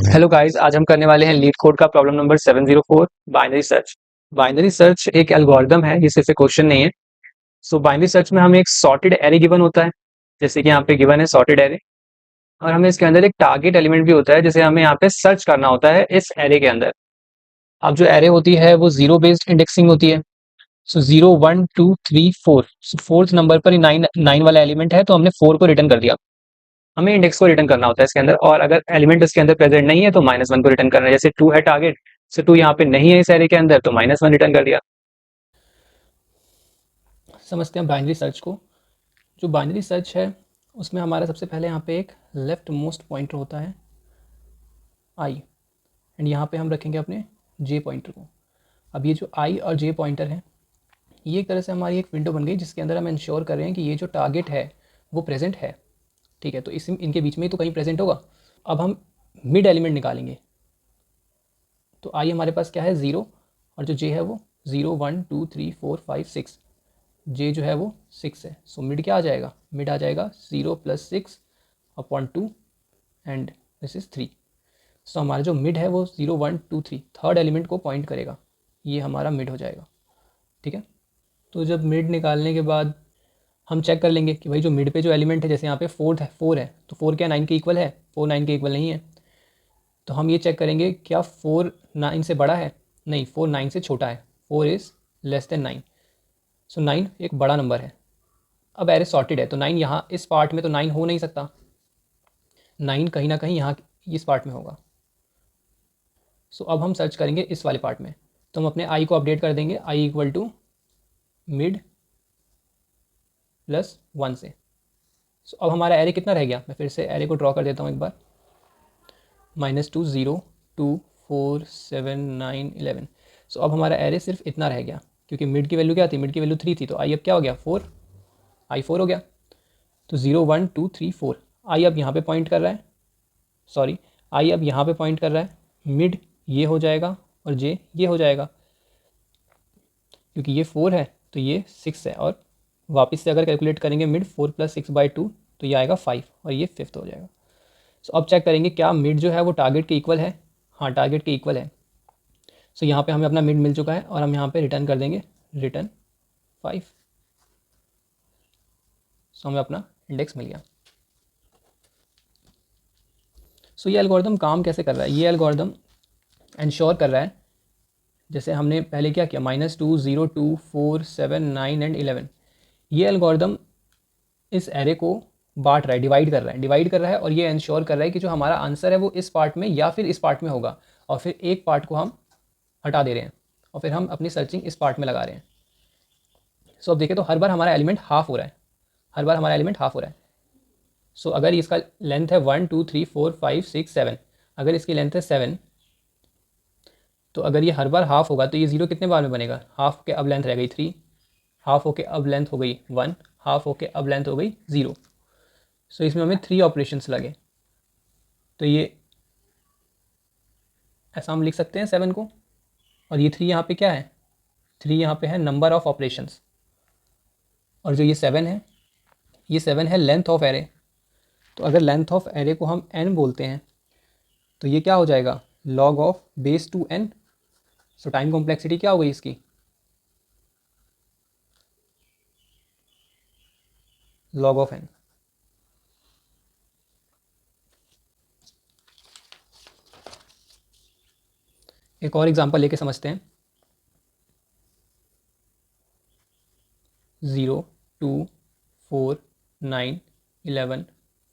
Hello guys, आज हम करने वाले हैं लीड कोड का problem number 704 binary search. Binary search एक एल्गोरिदम है, ये सिर्फ एक क्वेश्चन नहीं है। सो बाइनरी सर्च में हमें एक सॉर्टेड एरे गिवन होता है, जैसे कि यहाँ पे गिवन है सॉर्टेड एरे। और हमें इसके अंदर एक टारगेट एलिमेंट भी होता है, जैसे हमें यहाँ पे सर्च करना होता है इस एरे के अंदर। अब जो एरे होती है वो जीरो बेस्ड इंडेक्सिंग होती है। सो 0 1 2 3 4, सो फोर्थ नंबर पर नाइन नाइन वाला एलिमेंट है, तो हमने 4 को रिटर्न कर दिया। हमें इंडेक्स को रिटर्न करना होता है इसके अंदर, और अगर एलिमेंट इसके अंदर प्रेजेंट नहीं है तो -1 को रिटर्न करना है। जैसे 2 है टारगेट, से 2 यहाँ पे नहीं है इस एरे के अंदर, तो -1 रिटर्न कर दिया। समझते हैं बाइनरी सर्च को। जो बाइनरी सर्च है उसमें हमारा सबसे पहले यहाँ पे एक लेफ्ट मोस्ट पॉइंटर होता है आई, एंड यहाँ पे हम रखेंगे अपने जे पॉइंटर को। अब ये जो आई और जे पॉइंटर है, ये एक तरह से हमारी एक विंडो बन गई जिसके अंदर हम इंश्योर कर रहे हैं कि ये जो टारगेट है वो प्रेजेंट है। ठीक है, तो इस इनके बीच में ही तो कहीं प्रेजेंट होगा। अब हम मिड एलिमेंट निकालेंगे। तो आई हमारे पास क्या है, 0, और जो जे है वो 0 1 2 3 4 5 6। जे जो है वो 6 है। सो मिड क्या आ जाएगा, मिड आ जाएगा 0 + 6 अपॉन 2 एंड दिस इज़ 3। सो हमारा जो मिड है वो 0 1 2 3 थर्ड एलिमेंट को पॉइंट करेगा। ये हमारा मिड हो जाएगा। ठीक है, तो जब मिड निकालने के बाद हम चेक कर लेंगे कि भाई जो मिड पे जो एलिमेंट है, जैसे यहाँ पे फोर्थ है, 4 है, तो 4 क्या 9 के इक्वल है? 4 9 के इक्वल नहीं है। तो हम ये चेक करेंगे क्या 4 9 से बड़ा है? नहीं, 4 9 से छोटा है। 4 इज़ लेस देन 9। सो 9 एक बड़ा नंबर है। अब एरे सॉर्टेड है तो 9 यहाँ इस पार्ट में तो 9 हो नहीं सकता। 9 कहीं ना कहीं यहाँ इस पार्ट में होगा। सो अब हम सर्च करेंगे इस वाले पार्ट में। तो हम अपने आई को अपडेट कर देंगे, I equal to mid plus 1 से। सो अब हमारा एरे कितना रह गया? मैं फिर से एरे को ड्रॉ कर देता हूँ एक बार। -2 0 2 4 7 9 11। सो अब हमारा एरे सिर्फ इतना रह गया, क्योंकि मिड की वैल्यू क्या थी? मिड की वैल्यू 3 थी, तो आई अब क्या हो गया? 4। आई 4 हो गया। तो 0 1 2 3 4 आई अब यहाँ पे पॉइंट कर रहा है। सॉरी, आई अब यहाँ पे पॉइंट कर रहा है। मिड ये हो जाएगा और जे ये हो जाएगा, क्योंकि ये 4 है तो ये 6 है। और वापस से अगर कैलकुलेट करेंगे मिड 4 + 6/2, तो ये आएगा 5 और ये 5th हो जाएगा। सो अब चेक करेंगे क्या मिड जो है वो टारगेट के इक्वल है। हाँ, टारगेट के इक्वल है। सो यहाँ पे हमें अपना मिड मिल चुका है और हम यहाँ पे रिटर्न कर देंगे रिटर्न 5। सो हमें अपना इंडेक्स मिल गया। सो ये एल्गोरिदम काम कैसे कर रहा है? ये एल्गोरिदम इंश्योर कर रहा है, जैसे हमने पहले क्या किया, -2 0 2 4 7 9 एंड 11। ये एल्गोरिदम इस एरे को बांट रहा है, डिवाइड कर रहा है, और ये इंश्योर कर रहा है कि जो हमारा आंसर है वो इस पार्ट में या फिर इस पार्ट में होगा। और फिर एक पार्ट को हम हटा दे रहे हैं और फिर हम अपनी सर्चिंग इस पार्ट में लगा रहे हैं। सो अब देखिए, तो हर बार हमारा एलिमेंट हाफ हो रहा है। हर बार हमारा एलिमेंट हाफ हो रहा है। सो अगर इसका लेंथ है 1 2 3 4 5 6 7, अगर इसकी लेंथ है 7, तो अगर ये हर बार हाफ होगा तो ये 0 कितने बार में बनेगा? हाफ के अब लेंथ रह गई 3, हाफ होके अब लेंथ हो गई 1, हाफ होके अब लेंथ हो गई 0। सो इसमें हमें 3 ऑपरेशंस लगे। तो ये ऐसा हम लिख सकते हैं 7 को। और ये 3 यहाँ पे क्या है? 3 यहाँ पे है नंबर ऑफ ऑपरेशंस। और जो ये 7 है, ये 7 है लेंथ ऑफ एरे। तो अगर लेंथ ऑफ एरे को हम n बोलते हैं तो ये क्या हो जाएगा? log of base to n। So time complexity क्या हो गई इसकी? log of n। एक और एग्जांपल लेके समझते हैं। 0 2 4 9 11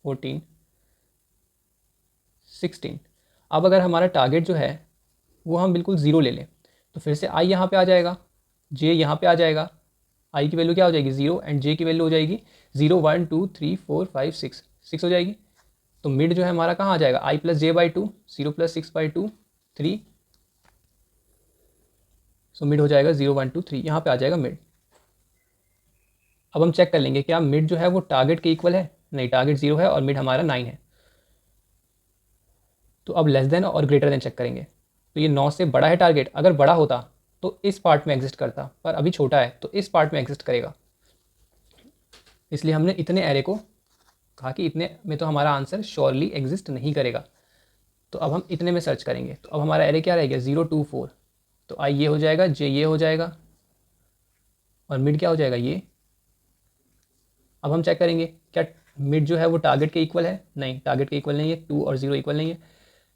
14 16। अब अगर हमारा टारगेट जो है वो हम बिल्कुल 0 ले लें, तो फिर से आई यहाँ पे आ जाएगा, जे यहाँ पे आ जाएगा। आई की वैल्यू क्या हो जाएगी? 0, एंड जे की वैल्यू हो जाएगी 0 1 2 3 4 5 6 6 हो जाएगी। तो मिड जो है हमारा कहाँ आ जाएगा? I plus j by 2, 0 + 6/2 3। So mid हो जाएगा 0 1 2 3, यहाँ पे आ जाएगा मिड। अब हम चेक कर लेंगे क्या मिड जो है वो टारगेट के इक्वल है? नहीं, टारगेट 0 है और मिड हमारा 9 है। तो अब लेस देन और ग्रेटर देन चेक करेंगे। तो ये 9 से बड़ा है टारगेट। अगर बड़ा होता तो इस पार्ट में एग्जिस्ट करता, पर अभी छोटा है तो इस पार्ट में एग्जिस्ट करेगा। इसलिए हमने इतने एरे को कहा कि इतने में तो हमारा आंसर श्योरली एग्जिस्ट नहीं करेगा। तो अब हम इतने में सर्च करेंगे, तो अब हमारा एरे क्या रहेगा 0 2 4, तो आई ये हो जाएगा, जे ये हो जाएगा, और मिड क्या हो जाएगा ये। अब हम चेक करेंगे क्या मिड जो है वो टारगेट के इक्वल है, नहीं टारगेट के इक्वल नहीं है, 2 और 0 इक्वल नहीं है।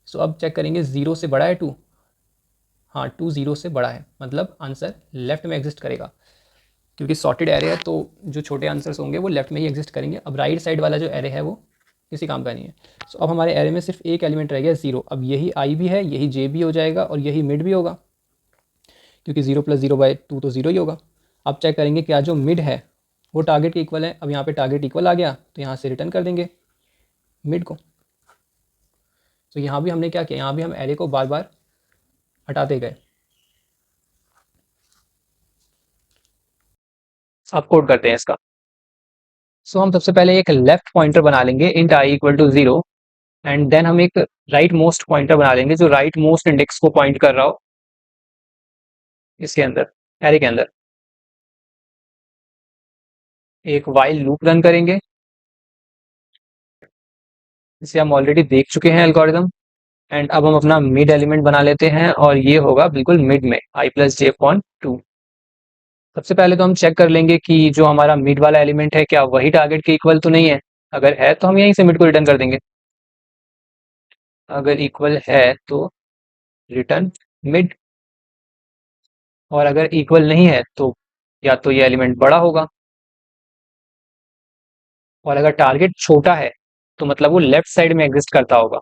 सो अब चेक करेंगे 0 से बड़ा है 2, हाँ 2 0 से बड़ा है, मतलब आंसर लेफ्ट में एग्जिस्ट करेगा, क्योंकि सॉर्टेड एरे है तो जो छोटे आंसर्स होंगे वो लेफ्ट में ही एग्जिस्ट करेंगे। अब राइट साइड वाला जो एरे है वो किसी काम का नहीं है। सो अब हमारे एरे में सिर्फ एक एलिमेंट रह गया 0। अब यही आई भी है, यही जे भी हो जाएगा, और यही मिड भी होगा, क्योंकि 0 + 0/2 तो 0 ही होगा। अब चेक करेंगे क्या जो मिड है वो टारगेट के इक्वल है। अब यहाँ पे टारगेट इक्वल आ गया, तो यहाँ से रिटर्न कर देंगे मिड को। तो यहाँ भी हमने क्या किया, यहाँ भी हम एरे को बार बार हटाते गए। अब कोड करते हैं इसका। सो हम सबसे पहले एक लेफ्ट पॉइंटर बना लेंगे int i = 0, एंड देन हम एक राइट मोस्ट पॉइंटर बना लेंगे जो राइट मोस्ट इंडेक्स को पॉइंट कर रहा हो इसके अंदर, एरे के अंदर। एक while लूप रन करेंगे, जिसे हम ऑलरेडी देख चुके हैं एल्गोरिदम। एंड अब हम अपना मिड एलिमेंट बना लेते हैं, और ये होगा बिल्कुल मिड में i + j upon 2। सबसे पहले तो हम चेक कर लेंगे कि जो हमारा मिड वाला एलिमेंट है क्या वही टारगेट के इक्वल तो नहीं है। अगर है तो हम यहीं से मिड को रिटर्न कर देंगे, अगर इक्वल है तो रिटर्न मिड, और अगर इक्वल नहीं है तो या तो ये एलिमेंट बड़ा होगा, और अगर टारगेट छोटा है तो मतलब वो लेफ्ट साइड में एग्जिस्ट करता होगा।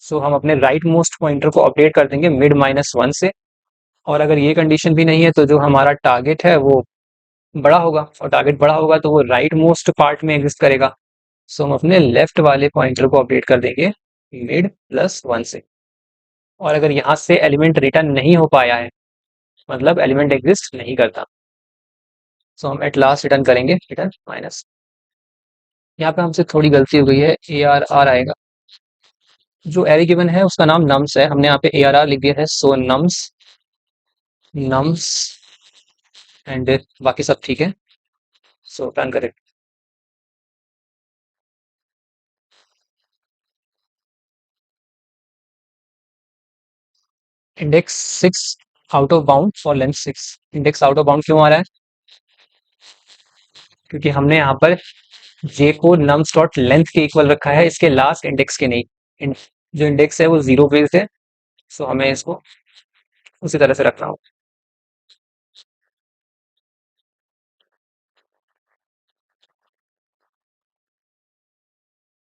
सो हम अपने राइट मोस्ट पॉइंटर को अपडेट कर देंगे मिड -1 से, और अगर ये कंडीशन भी नहीं है तो जो हमारा टारगेट है वो बड़ा होगा, और टारगेट बड़ा होगा तो वो राइट मोस्ट पार्ट में एग्जिस्ट करेगा। सो हम अपने लेफ्ट वाले पॉइंटर को अपडेट कर देंगे मिड +1 से, और अगर यहाँ से एलिमेंट रिटर्न नहीं हो पाया है मतलब एलिमेंट एग्जिस्ट नहीं करता, सो हम एट लास्ट रिटर्न करेंगे रिटर्न माइनस। यहाँ पे हमसे थोड़ी गलती हो गई है, ARR आएगा। जो एरे गिवन है उसका नाम नम्स है, हमने यहाँ पे ARR लिख दिया है। सो नम्स नम्स एंड बाकी सब ठीक है। सो रन करें। Index 6 out of bound for length 6। Index out of bound क्यों आ रहा है? क्योंकि हमने यहाँ पर जे को नम्स डॉट लेंथ के इक्वल रखा है, इसके लास्ट इंडेक्स के नहीं। जो इंडेक्स है वो 0 बेस्ड है, सो हमें इसको उसी तरह से रखना होगा।